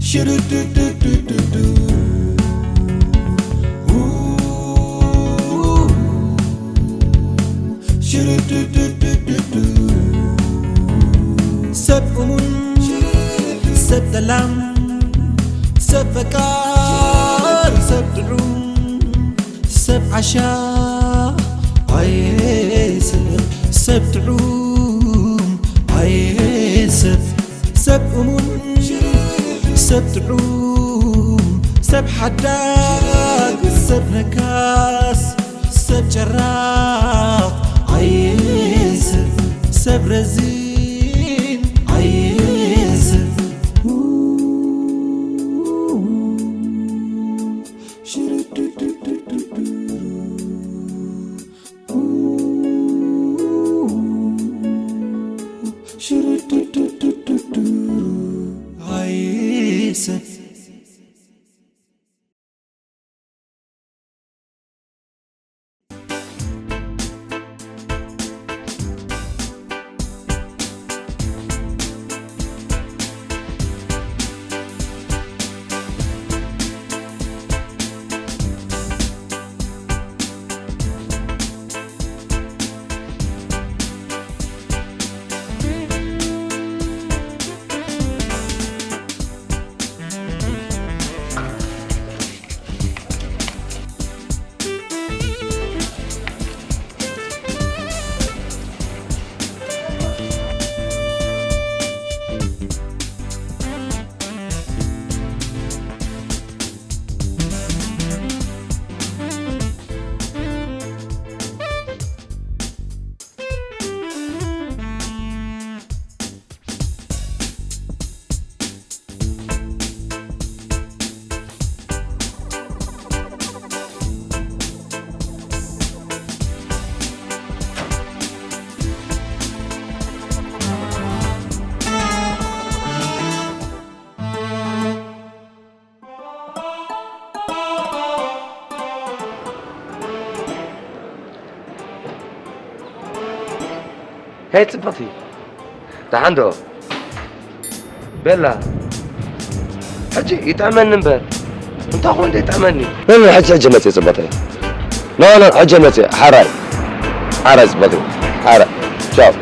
سب أمون سب دلام سب فكار سب دعوم سب عشاء عيسب سب دعوم عيسب سب أمون سب دعوم سب حداق سب نكاس سب جراق عيسب سب رزين عيسب عيسب هاي صفتي تعنده بلا حجي يتعمل نمبر انت اخوان دي تعملني لا حجي متي صفتي لا حجي متي حراي صفتي حراي شوف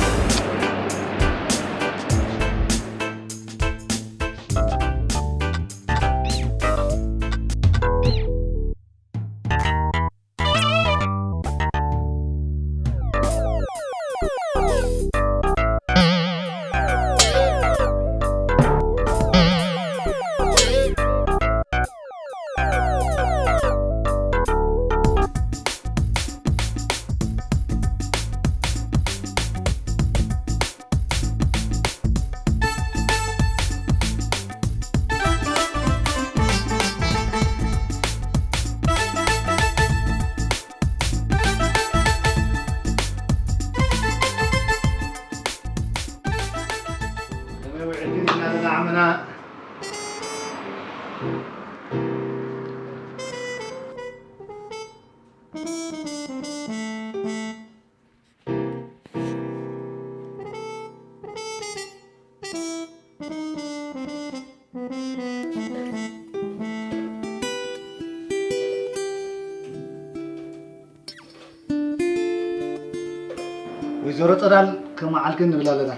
ويزورو صدال كما علكن بلالنا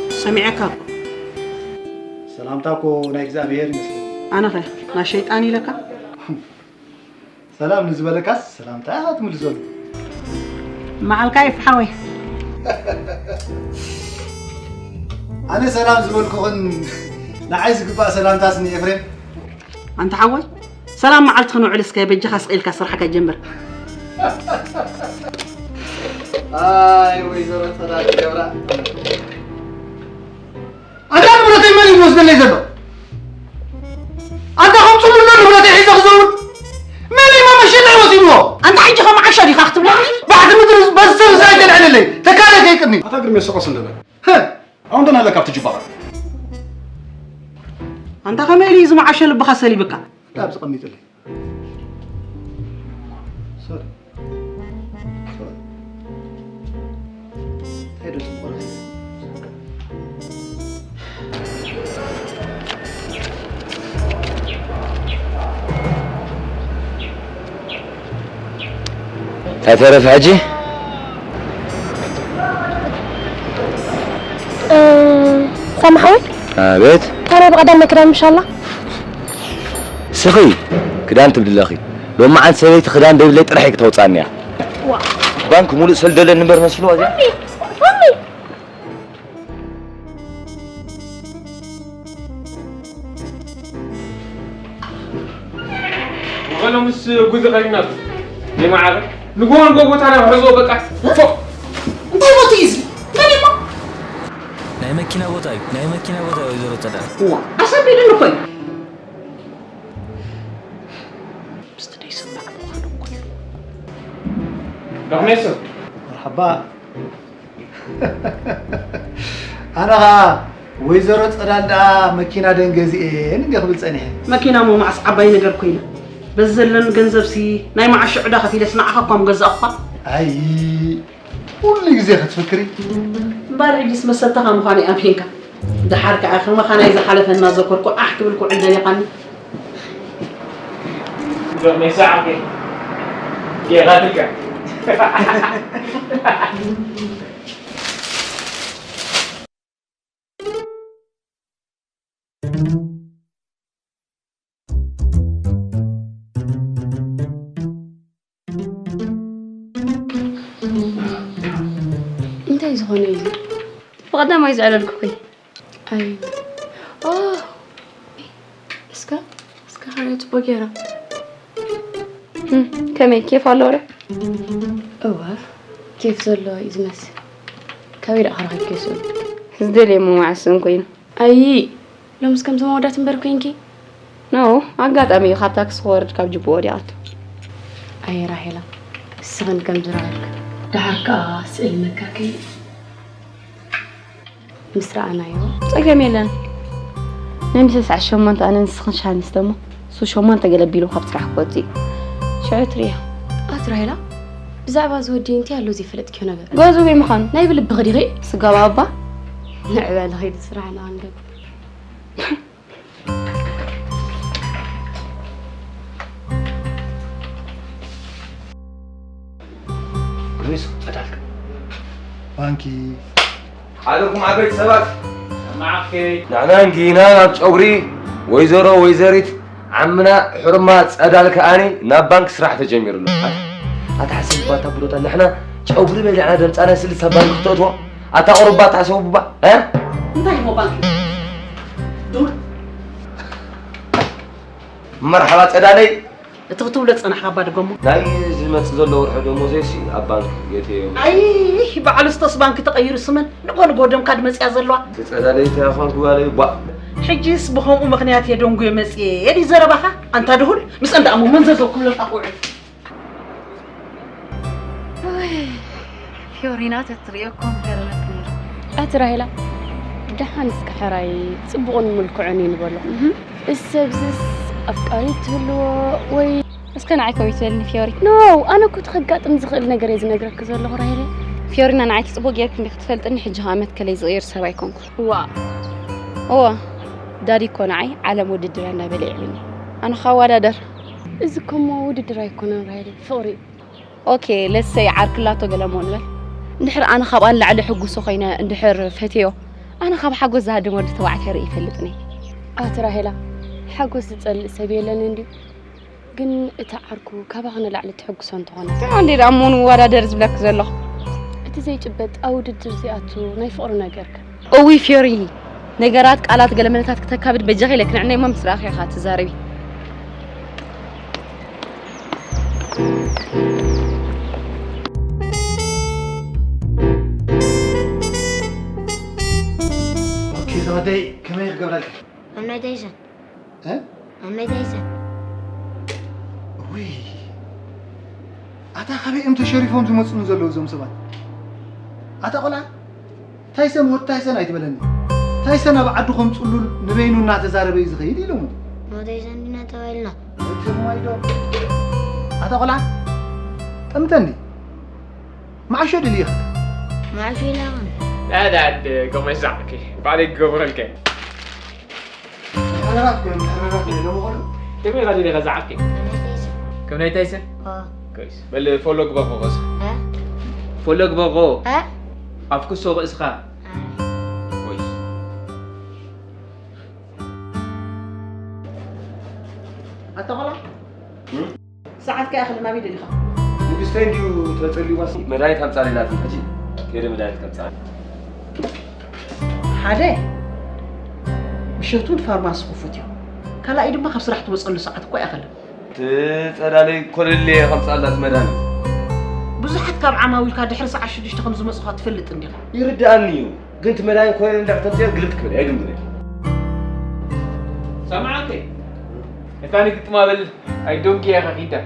سمعك سلامتاكو نا እግዚአብሔር ይመስል انا خير ما شيطاني لك سلام نزبلكاس سلامتا تملزون مع الكيف حوي انا سلام زبلكون نعايز قبا سلامتاسني افريم انت حوي سلام معلت خنو علسك بجي خسقيلك صرحك جنبر اي ويزورو صدال جبرا انا مرتي مالي موزن لي زلو انت خمسة من مرتي حيزة خزون مالي ما مشيت عوزينه انت حجي خم 10 دقيقة اختم بعد مدرس بس زايدين على لي تكالك هيكني أتقدر من السقوس لنا ها عندنا لك أبتجي برا انت خميلي زم 10 لبخا سلي بك لا بس قميت لي سوري هيدا الصبر تعرف حاجة؟ سامحوي؟ بيت؟ أنا بغدا مكرم إن شاء الله. سخي كدان تبدل أخي لو ما عاد سويت خدان دبلت رحيك توصانيا. بانك مولو سلدل النمبر مسلو هذا. فمي. ولا مش جزء غيرنا. ليه ما عارف؟ نقول تعالى حزو بقى. فوق. انت ما تيزي. ماني ما. ناي مكينة بوتاي ويزورو تدا. هو عشان بيدنا كوي. مستني يسمعك مخانو كوي. رحميسو. مرحبا. أنا ويزورو تدا مكينة دنجزي نجي قبل سنة. مكينة مو مع صعبة ينقر كوينا. بزلن جنزب سي ناي مع الشعدا خفي لسنا أخاكم جزء أخا. أي كل جزء تفكري. بارع جسم السلطة مخاني أمهينك. ده حركة آخر ما خاني إذا حلف الناس ذكركم أحكي لكم عندنا قاني. ما يساعدك. كي غادك. أنت يزغوني إيه؟ بغدا ما يزعل الكوي. أي. اسكا خليت بقيرة. كمي كيف على كيف زلوا يزمس كبير أخرج كيسون هزدلي مو معسن كوين أي لو مسكم زمان ودات مبركينكي نو عقد أمي خاتك صور كاب جبوريات أي راحلة السغن كم زراك دعك سئل مكاكي مسرع أنا يو تجميلا نمسس عشان ما أنت أنا نسخن شان نستمو سو شو ما أنت قلبي له خبز راح قوتي شعرت ريها راحلة بزعبة زودي انتي هلو زي فلت كيو نغير غازو بي مخان نايب اللي بغدي غي سقا بابا نعبا الغيد سرعنا عندك لويس أتعلق بانكي حالكم عبيت سبات معك نحن نجينا نتشوري ويزورو ويزاريت عمنا حرمات أدالك أني نابانك سرح تجمير له أتحسب باتا بروتا نحن شعوري بلي أنا دمت أنا سلسة بانك تطوى أتقربات حسب بابا ها؟ انتهي مو بانك دور مرحبا أدالي تغتو لك أنا حابة دقمو ناي زلمة زلو ورحدو موزيسي أبانك يتيو أي بعد استاس بانك تغير السمن نقول قدام كاد مسيا زلوا أدالي تأخذ قوالي با حجيس بهم مغنيات يدون قوي مسيا يدي زربها أنت دهول مس أنت أمو منزل كل الأقوى فيورينا تتريكم غيرنا أتراهلا دحان سكحراي صبغون ملكعني نقوله السبزس أفكاري تهلو وي بس كان عايكم يتولني فيوري نو أنا كنت خقات مزغل نجريز نجرك زول غرايلي فيورينا أنا عايك صبغ ياك اللي اختفلت إني حجها مت كلي صغير سوايكم وا داري كونعي على مود الدرانا بليعني أنا خوالة در إذكم مود الدراي كونن غايلي فوري أوكي لسه عارك لا تقلمون له ندحر أنا خاب أنا لعلي حجوسو خينا ندحر فتيو أنا خاب حجوز هذا مود توعت هري فلتني تراهلا حجوز تسأل سبيلا نندي جن تعركو كابغنا لعلي تحجوسون تغنى عندي رامون ورا درز بلاك زلخ أنت زي جبت أو الدرزياتو نايفقر نجارك أوي فيوري نجارات قالات قلمنتات كتكابد بجغي لك نعني ما مسراخ يا خات زاربي زودي كم يقبل لك؟ أنا دايسن. ها؟ أنا دايسن. وي. أتا خبي إمتى شريفهم زي ما تنزلوا زوم سبان. أتا قلا. تايسن هو تايسن أيت بلني. تايسن أبى عدوهم تقولوا نبينوا الناس زاربي يزغير يلوم. ما دايسن دينا تويلنا. أتا قلا. أمتني. ما شو اللي يخ. ما في لون. لا ده عاد قوم يسعك بعدين قبرك حرارات لو مقول كم غادي لي غزعك كم ناي تايسن كويس بل فولوك بقى قص فولوك بقى أفكو سوق إسخاء كويس أتغلى ساعات كأخذ ما بيدي لخا ንግስተይ እንዲሁ ተጸልዩ ዋሲ መድኃኒት ከምፃልላት ሕጂ ከይደ መድኃኒት ከምፃል ሓደ ምሸቱን ፋርማሲ ክፉት እዩ ካልኣይ ድማ ካብ ስራሕ ትወፀሉ ሰዓት እኳ ኣይኸልን ትጸዳለይ ኮለሌ ከምፃላት መድኃኒት ብዙሓት ካብ ዓማዊልካ ድሕሪ ሰዓት 6 ከም ዝመፁኻ ትፈልጥ እንዲኻ ይርዳእኒ እዩ ግን እቲ መድኃኒት ኮለሌ እንዳዕተፅዮ ግልጥ ክብል ኣይድምብለ سامعك ثاني قلت ما بل اي دونكي يا خيتا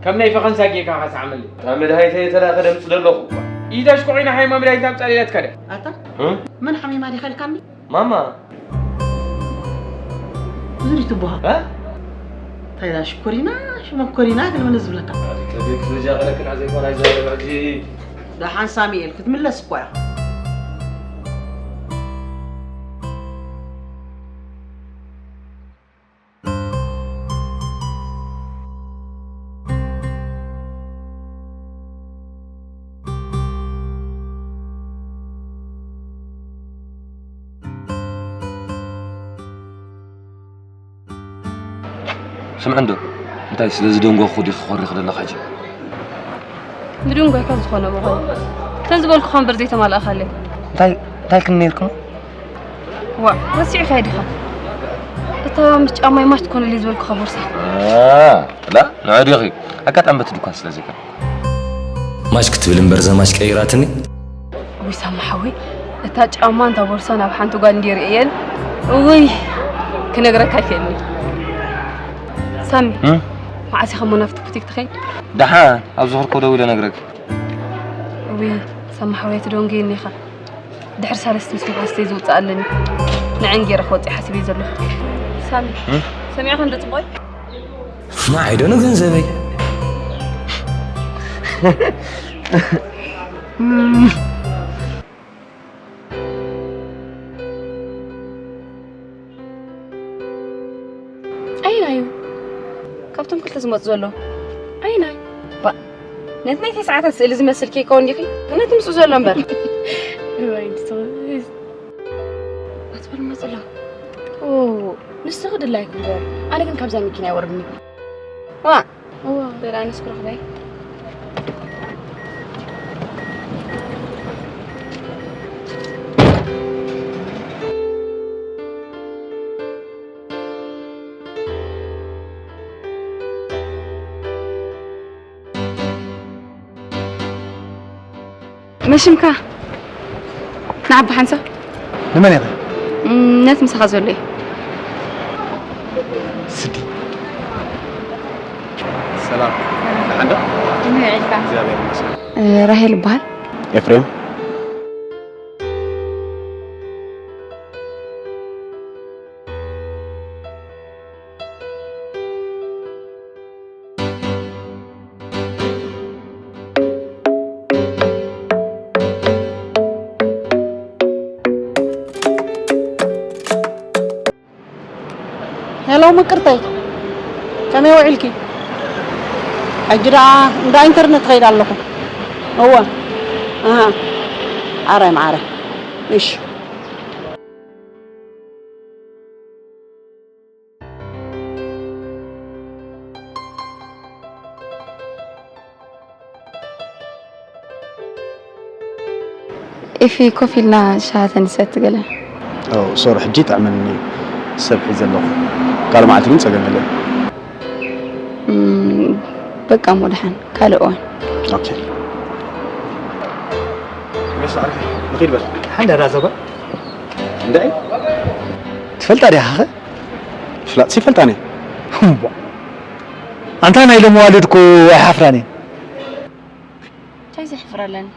كم نايفه خنسا كيكا خاص عمل تا مدهايته يتلا خدم صدلخو ايداش كوينا هاي ما مدهايته امصاليلات كده أتا من حمي مالي خلكني ماما زري تبوها ها تايدا شكرينا شو ما كورينا قال من نزل لك كبيك سجا غلك عايز يكون عايز بعدي ده حان ساميل كنت ملس كويا سمع عنده انت سلازي دونغو خودي خوري خدنا حاجه بدون قاعد تخونه بقول تنزل لكم برزيته مال اخلي انت كنيركم وا رسعي خايدخه انت مش امي ما تكون اللي زبلك خبر صح لا نعود يا اخي اكاطم بتدكان سلازي كان ماش كتب المبرزه ماش كيراتني ويسامحوي انت ጫማ انت بورسانا بحانتو قال ندير ايل وي كنغرك ايكني سامي معسي خمونا في تكتيك تخيل دحان ابزخر كودو ولا نغرك وي سامحوي تدونغيني خا دحر سالست مسلم حستي زوت قالني نعنجي رخوتي حسبي زلو سامي سامي اخن دطبوي ما عيدونو ገንዘበይ اين ايو كابتن كنت زمت زلو اين اي با نتني 9 ساعات زمسل كي كون ديكي انا تمسو زلو امبر وين تسوي اصبر ما زلو اوه نستغد لايك امبر انا كان كابزا مكينه يوردني وا بلا نسكر خداي ماشي مكا نعب حنسا لمن يا اخي ناس مسخزوا لي سدي سلام عندك عيلك زيادة المساء راهي بحال افريم هلو مكرتي كم يوعلكي أجرا دا إنترنت غير لكم هو عاري معاري إيش في كوفي لنا شهادة نسيت قالها او صور حجيت عملني السبح زلخ قال ما عتلين سجن له بقى مدحن كالوان اوكي بس عارف نقيل بس حنا رازبا ندعي تفلت عليها اخي فلا سيفلتاني انت انا الى موالدكو حفراني جايز يحفر لنا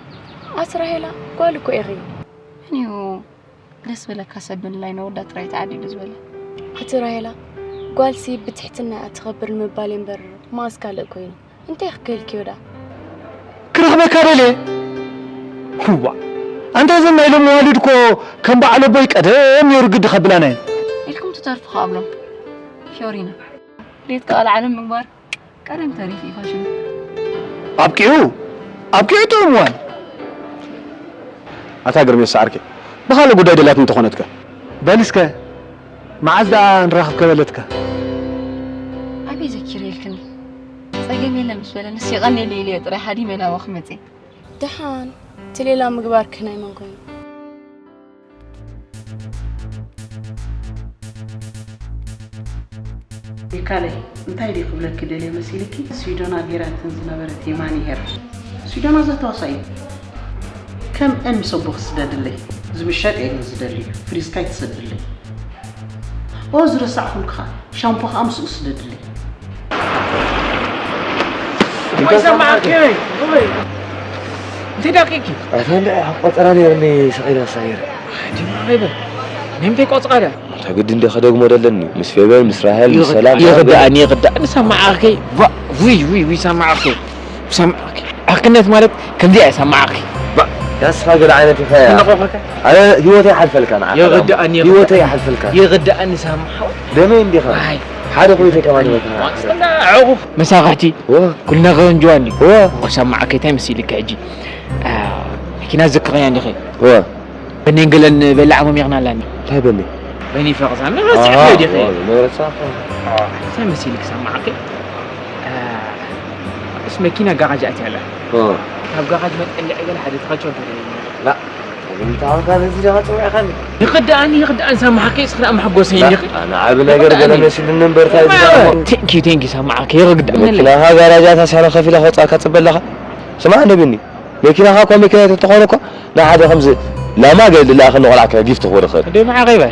أسرع هلا قالوا إيري أنيو نسبة لك حسب الله ينور تراي تعدي بالنسبة أسرع هلا قال سي بتحتنا أتخبر المبالين بر ما أسكال كوين أنت يحكي كيودا كرهبة كارلي هو أنت زلنا إلى موالدكو كم بعلى بيك أدم يرقد خبلانين إلكم تتعرفوا قبله فيورينا ريت قال عالم مكبر كلام تاريخي خشن أبكيو توموان أتاقر ميسا عركي بخالي قداي دلات انتخونتك بلسك معزة نراخب كبلتك أبي ذكري لكني صايقمي لنا مش ولا نسي غني ليلي طري حدي منا وخمتي دحان تليلا مقبار كناي منكم كالي انتي دي قبلت كده لي مسيلكي سويدونا غيرات تنزنبرت يماني هير سويدونا زاتو صايب كم ان صبوخ سداد لي زبشات ايه سداد لي فريسكاي تسدد لي اوزر ساعه الخا شامبو خمس سداد لي ويسا معك يا انت دقيقي أنا قطراني رني صغيرة صغيرة غيبة نمتي قطقالة تقد إني خدوق مودلني مس فيبل مس راهل مس سلام يغدأني سامعاكي وي سامعاكي أكنت مالك كم دي سامعاكي يا صاغر عينتي فيا أنا هيوتي حلفلك أنا يغدأني هيوتي حلفلك يغدأني سامحو دمين دي خا حدا قويتي كمان استنى عقو مساغتي كلنا غنجواني وسامعك تمسي لك اجي كنا ذكر يعني خي بني نقلن بلع ميغنا لاني لا بني بني فقزان ما راسي دي خي ما صح تمسي لك سامعك اسمه كنا قاعجات على طب قاعد ما تقلع على حد تخجل لا انت عارف انا زي ما تسوي خلي يغدأني سامعك يسخن ام حقوسين انا عاب نجر انا ماشي النمبر تاع تنكي سامعك يغدأني لا هذا رجعت اسهل خفيله خطا كتبل لها سمع نبني لكن هاكو ميكا تتخونكو لا هذا خمسه لا ما قال لا خلنا نقول كيف تخور خير دي مع غيبه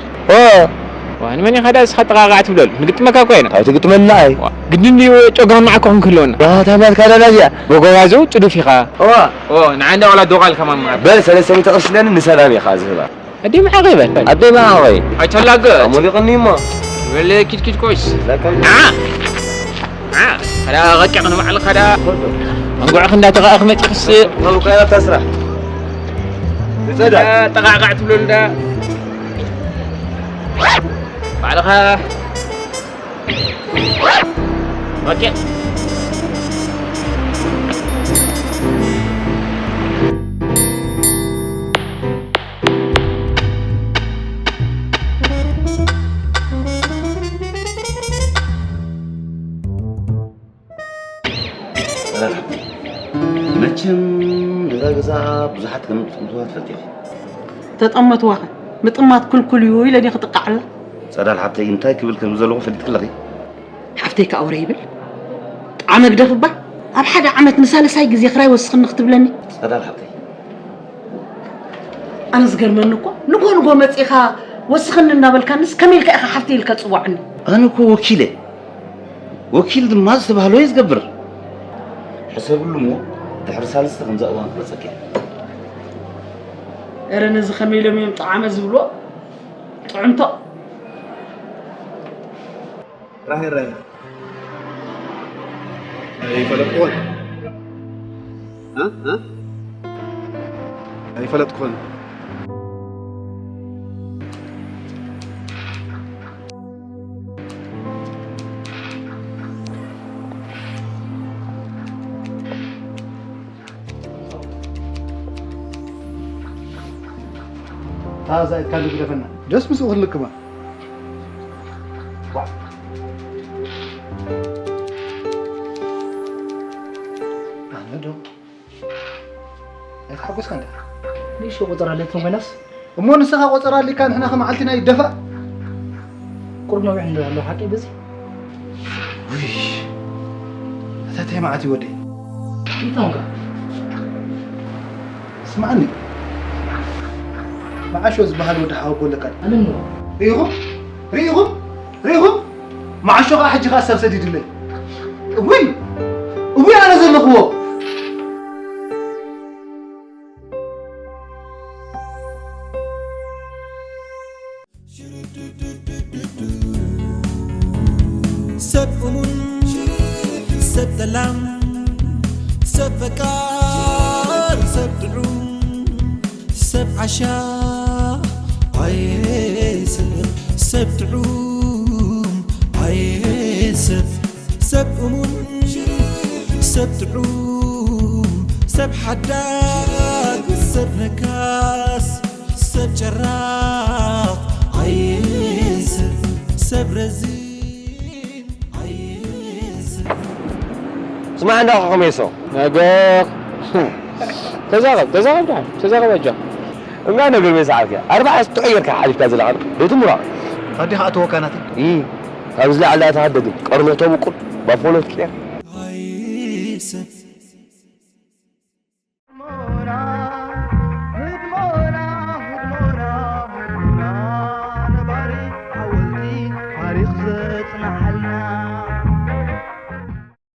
وانا ماني خداس خط قاقعت بلول نقط مكا كوينه هاي تقط من لاي قدني وجوغان معكم كلنا تمام كذا لاجا بوغازو تدو فيها نعنا ولا دوغال كمان معك بس انا سميت اصلا نسلام يا خازها ادي مع غيبه ادي مع غي اتلاقى امولي غني ما ولا كيت كويس لا كان هذا غكعنا مع الخدا نقول خندا تغا اخمتي خص لو كان تسرح لا تقعقعت بلول ده بعدها اوكي مچم دغزا بزحت كم تمتوات فتيخ تطمت واخ مطمات كل يوي لدي خطقعله صدال حتى انتي كبل كم زلو فدت كلغي حفتيك اوريبل عمك دفبا اب حدا عمت نسالساي غزي خراي وسخ نختبلني صدال حتى انا زغر منكو نغو مصيخا وسخن نابلكانس كميلك اخ حفتي لك صوعني انا كو وكيل ما استبهلو يزغبر حسب لمو دحر سالس خمسه اوان بصكي ارن ز خميلم يم طعام زبلو طعمته راهي اي فلتكون ها اي فلتكون هذا كان يدفنا جس مسوق لك ما انا حقوس كان ليش قدر عليكم بنفس ومو نسخه قطر اللي كان هنا خمعلتنا يدفع قرنا عنده له حقي بزي ويش هذا معتي ودي انت اسمعني ما عاشوا زبهل ودي حاول لك انا نو ريغو ما عاشوا حجي خاصه سديد لي وي انا زلقوا سب دلام سب فكار سب دعوم سب عشاء عيسر سب دعوم عيسر سب سب دعوم سب حداد سب نكاس سب جراح عيس سب رزين عيس اسمع عندك خميسو نقاق تزاغب أجا ما نقول مساعدك 4 تغير كحالك كذا العب لو تمرا هدي هاتو كانت هذا لا على تهدد قرنته وقل بفولت كده عيس تاريخ زيت محل